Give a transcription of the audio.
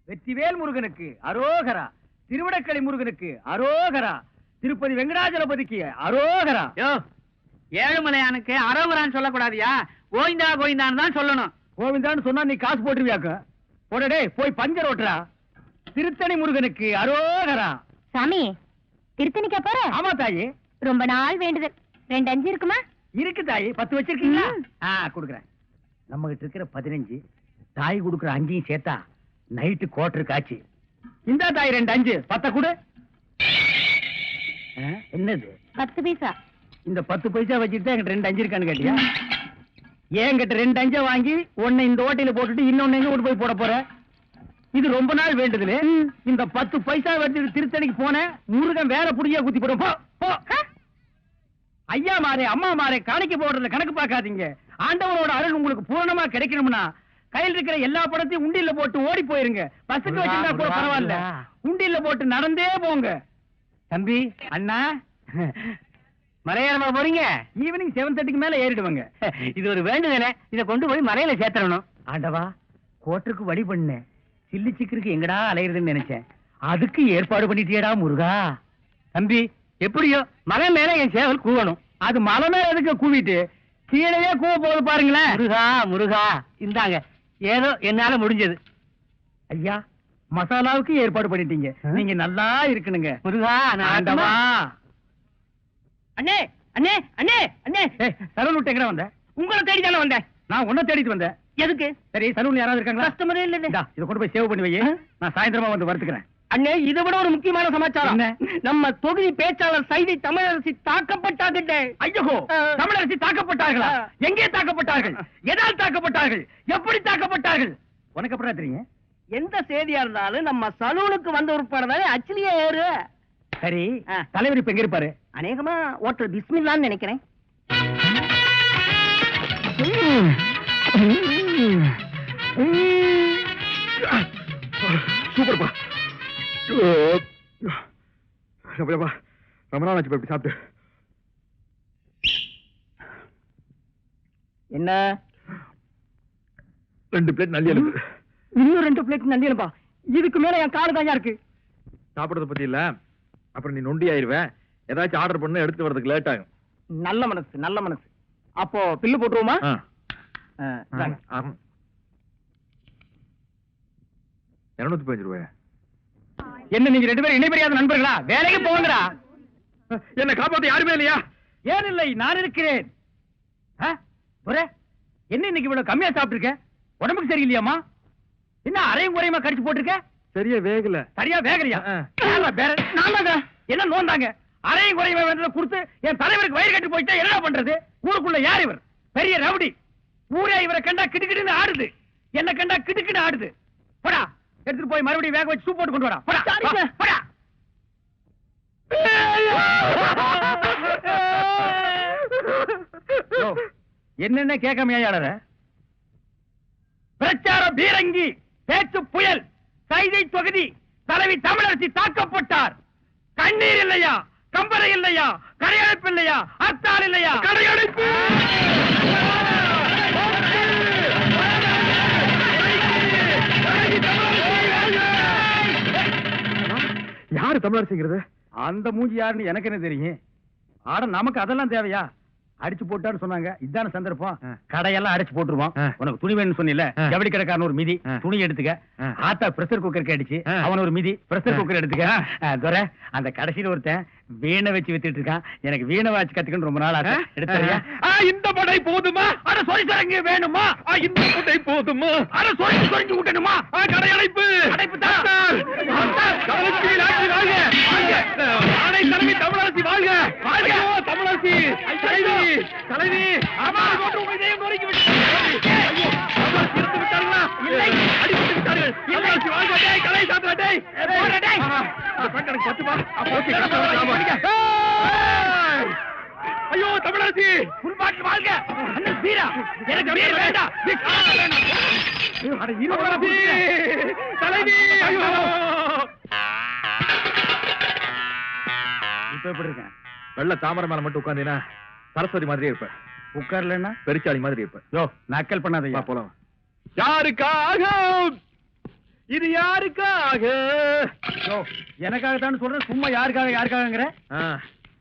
வெற்றிவேல் முருகனுக்கு அரோகரா, திருவிடக்கலை முருகனுக்கு அரோகரா, திருப்பதி வெங்கடாஜலபதிக்கு அரோகரா. ஏழுமலையானுக்கு அரோகரான்னு சொல்லக்கூடாதியா, கோவிந்தா கோவிந்தான்னு தான் சொல்லணும். கோவிந்தான்னு சொன்னா நீ காசு போட்டுருவியாக்க. போடடே போய் பஞ்சர் ஓட்டுறா. திருத்தணி முருகனுக்கு அரோகரா. சாமி, திருத்தணிக்கா போற? ஆமா தாயி, ரொம்ப நாள் வேண்டுதல். 2 5 இருக்குமா? இருக்கு தாயி. 10 வச்சிருக்கீங்களா? குடுக்குறேன். நம்ம கிட்ட இருக்கிற 15, தாய் கொடுக்குற 5 சேர்த்தா நைட்டு கோட்டருக்கு ஆச்சு. இந்த தாய் 2 5 10 கொடு. என்னது? 10 பைசா. இந்த 10 பைசா வச்சுட்டு என்கிட்ட 2 5 இருக்கான்னு கேட்டியா? என்கிட்ட 2 5 வாங்கி ஒன்னு இந்த ஓட்டையில போட்டுட்டு இன்னொன்னு எங்க போய் போட போற? இது ரொம்ப நாள் வேண்டுதல். இந்த 10 பைசா வச்சு திருத்தணிக்கு போன முருகன் வேற புடியா குத்தி போடும். போ. ஐயா மாரே அம்மா மாரே காணிக்க போடுறதுல கணக்கு பார்க்காதீங்க. ஆண்டவரோட அருள் உங்களுக்கு பூரணமா கிடைக்கணும்னா கையில் இருக்கிற எல்லா படத்தையும் உண்டியில போட்டு ஓடி போயிருங்க. பஸ்ஸுக்கு வச்சிருந்தா கூட பரவாயில்ல, உண்டியில போட்டு நடந்தே போங்க. தம்பி, அண்ணா, மலையாளமா போறீங்க? ஈவினிங் 7:30க்கு மேல ஏறிடுவாங்க. இது ஒரு வேண்டுதலே, இதை கொண்டு போய் மலையில சேர்த்தரணும். ஆண்டவா, கோட்டருக்கு வழி பண்ண சில்லி சிக்கருக்கு எங்கடா அலையிறதுன்னு நினைச்சேன். அதுக்கு ஏற்பாடு பண்ணிட்டியடா முருகா. தம்பி, எப்படியோ மலை மேல என் சேவல் கூவணும். அது மலை மேல எதுக்கு கூவிட்டு கீழே கூவ போது பாருங்களேன். முருகா முருகா, இந்தாங்க ஏதோ என்னால முடிஞ்சது. ஐயா, மசாலாவுக்கு ஏற்பாடு பண்ணிட்டீங்க. நீங்க நல்லா இருக்கணுங்க முருகா. ஆண்டவா. அண்ணே அண்ணே அண்ணே அண்ணே, சலூன் விட்டு எங்க வந்த? உங்களை தேடி தானே வந்தேன். நான் உன்ன தேடிட்டு வந்தேன். எதுக்கு? சரி, சலூன் யாராவது இருக்காங்களா? கஸ்டமரே இல்ல. இதை கொண்டு போய் சேவ் பண்ணி வை. நான் சாயந்தரமா வந்து வறுத்துக்கிறேன். அண்ணே, இதை விட ஒரு முக்கியமான சமாச்சாரம். நம்ம தொகுதி பேச்சாளர் சைதை தமிழரசி தாக்கப்பட்டாங்க. ஐயோ, தமிழரசி தாக்கப்பட்டார்களா? எங்கே தாக்கப்பட்டார்கள்? எதால் தாக்கப்பட்டார்கள்? எப்படி தாக்கப்பட்டார்கள்? உனக்கு அப்புறம் தெரியும். எந்த செய்தியா இருந்தாலும் நம்ம சலூனுக்கு வந்த உட்படதானே அச்சிலியே ஏறு. சரி, தலைவர் இப்ப எங்க இருப்பாரு? அநேகமா ஓட்டல் பிஸ்மில்லான்னு நினைக்கிறேன். சூப்பர்ப்பா. ரொம்ப நாள் ஆச்சு இப்படி சாப்பிட்டு. என்ன? 2 பிளேட் நல்லி எழுப்பு. இன்னும் 2 பிளேட் நல்லி எழுப்பா? இதுக்கு மேல என் காடு தான் இருக்கு. சாப்பிடறத பத்தி இல்ல, அப்புறம் நீ நொண்டி ஆயிருவேன். ஏதாச்சும் ஆர்டர் பண்ண எடுத்து வரதுக்கு லேட் ஆகும். நல்ல மனசு, நல்ல மனசு. அப்போ பில்லு போட்டுருவோமா? 215 ரூபாய். என்ன நீங்க 2 பேரும் இணைபெரியாத நண்பர்களா? வேலைக்கு போங்கடா. என்ன காப்பாத்த யாருமே இல்லையா? ஏன் இல்லை, நான் இருக்கிறேன். என்ன இன்னைக்கு இவ்வளவு கம்மியா சாப்பிட்டுருக்க? உடம்புக்கு சரியில்லையாமா? என்ன அரையும் குறையுமா கடிச்சு போட்டிருக்க? சரியா வேகல. சரியா வேகலையா? என்ன நோந்தாங்க? அரையும் குறையுமா வேண்டதை கொடுத்து என் தலைவருக்கு வயிறு கட்டி போயிட்டா என்ன பண்றது? ஊருக்குள்ள யார் இவர்? பெரிய ரவுடி. ஊரே இவரை கண்டா கிடுக்கிடுன்னு ஆடுது. என்ன கண்டா கிடுக்கிட்டு ஆடுது. போடா, எடுத்துட்டு போய் மறுபடியும் வேக வச்சு சூப் போட்டு கொண்டு வரா. போடா. என்னென்ன கேட்காமையாளர? பிரச்சார பீரங்கி, பேச்சு புயல், சைதை தொகுதி தலைவி தமிழரசி தாக்கப்பட்டார். கண்ணீர் இல்லையா? கம்பரை இல்லையா? கரையடைப்பு இல்லையா? அத்தால் இல்லையா? கரையடைப்பு. யாரு தமிழரசிங்கிறது? அந்த மூஞ்சி யாருன்னு எனக்கு என்ன தெரியும்? ஆட நமக்கு அதெல்லாம் தேவையா? அடிச்சு போட்டான்னு சொன்னாங்க. இதான சந்தர்ப்பம். கடையெல்லாம் அடிச்சு போட்டுருவோம். உனக்கு துணி வேணும்னு சொன்னில, ஜவுளி கடைக்காரன் ஒரு மிதி துணி எடுத்துக்க. ஆத்தா பிரஷர் குக்கருக்கு அடிச்சு அவன் ஒரு மிதி பிரஷர் குக்கர் எடுத்துக்க. துரை, அந்த கடைசியில ஒருத்தன் வீணை வச்சு வித்துட்டு இருக்கான். எனக்கு வீணை வாட்சி கத்துக்கணும் ரொம்ப நாள் ஆச்சு. எடுத்துறியா? இந்த படை போதுமா? அட சொரி சரங்கு வேணுமா? இந்த படை போதுமா? அட சொரிஞ்சு சொரிஞ்சு விட்டணுமா? கடையடைப்பு. அடைப்பு தான். தலைமை தமிழரசி வாழ்க. வாழ்க தமிழரசி தலைவி. இருந்து விட்டார்களா? இல்லை, அடிபட்டு விட்டார்கள். தமிழரசி வாழ்க. கலை சாப்பிட்டே. பத்துமா? ஐயோ தமிழரசி புல்பாட்டு வாழ்க. அண்ணன் வீரா, எனக்கு வீர வேண்டாம். தலைவி. இப்ப எப்படி இருக்கேன்? வெள்ள தாமரை மேல மட்டும் உட்காந்தீனா சரஸ்வதி மாதிரியே இருப்ப. உட்கார்லன்னா பெருச்சாளி மாதிரி இருப்ப. யோ, நக்கல் பண்ணாதயா. போலாம். யாருக்காக இது யாருக்காக? எனக்காகத்தான் சொல்றேன், சும்மா யாருக்காகங்கிற?